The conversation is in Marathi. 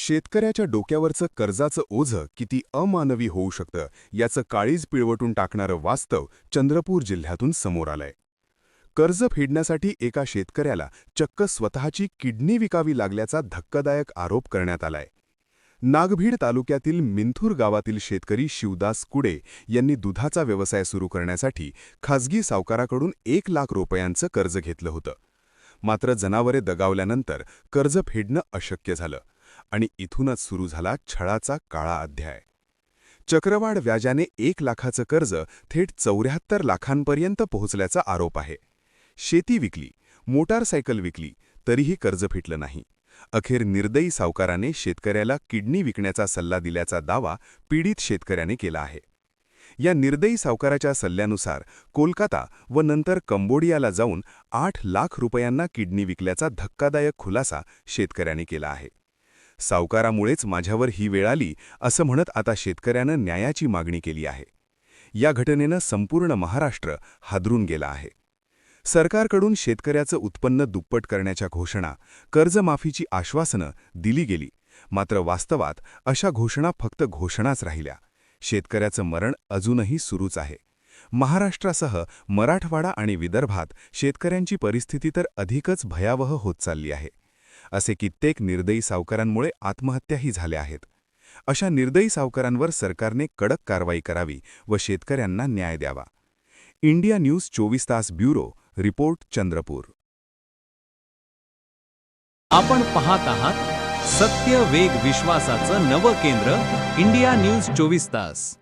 शेतकऱ्याच्या डोक्यावरचं कर्जाचं ओझं किती अमानवी होऊ शकतं याचं काळीज पिळवटून टाकणारं वास्तव चंद्रपूर जिल्ह्यातून समोर आलंय. कर्ज फेडण्यासाठी एका शेतकऱ्याला चक्क स्वतःची किडनी विकावी लागल्याचा धक्कादायक आरोप करण्यात आलाय. नागभीड तालुक्यातील मिंथूर गावातील शेतकरी शिवदास कुडे यांनी दुधाचा व्यवसाय सुरू करण्यासाठी खासगी सावकाराकडून 1 लाख रुपयांचं कर्ज घेतलं होतं. मात्र जनावरे दगावल्यानंतर कर्ज फेडणं अशक्य झालं आणि इथूनच सुरू झाला छळाचा काळा अध्याय. चक्रवाढ व्याजाने 1 लाखाचं कर्ज थेट 74 लाखांपर्यंत पोहोचल्याचा आरोप आहे. शेती विकली, मोटारसायकल विकली, तरीही कर्ज फिटलं नाही. अखेर निर्दयी सावकाराने शेतकऱ्याला किडनी विकण्याचा सल्ला दिल्याचा दावा पीडित शेतकऱ्याने केला आहे. या निर्दयी सावकाराच्या सल्ल्यानुसार कोलकाता व नंतर कंबोडियाला जाऊन 8 लाख रुपयांना किडनी विकल्याचा धक्कादायक खुलासा शेतकऱ्याने केला आहे. सावकारामुळेच माझ्यावर ही वेळ आली असं म्हणत आता शेतकऱ्यानं न्यायाची मागणी केली आहे. या घटनेनं संपूर्ण महाराष्ट्र हादरून गेला आहे. सरकारकडून शेतकऱ्याचं उत्पन्न दुप्पट करण्याच्या घोषणा, कर्जमाफीची आश्वासनं दिली गेली, मात्र वास्तवात अशा घोषणा फक्त घोषणाच राहिल्या. शेतकऱ्याचं मरण अजूनही सुरूच आहे. महाराष्ट्रासह मराठवाडा आणि विदर्भात शेतकऱ्यांची परिस्थिती तर अधिकच भयावह होत चालली आहे. असे कित्येक निर्दयी सावकारांमुळे आत्महत्याही झाल्या आहेत. अशा निर्दयी सावकारांवर सरकारने कडक कारवाई करावी व शेतकऱ्यांना न्याय द्यावा. इंडिया न्यूज 24 तास ब्युरो रिपोर्ट चंद्रपूर. आपण पाहत आहात सत्य वेग विश्वासाचं नवं केंद्र इंडिया न्यूज 24 तास.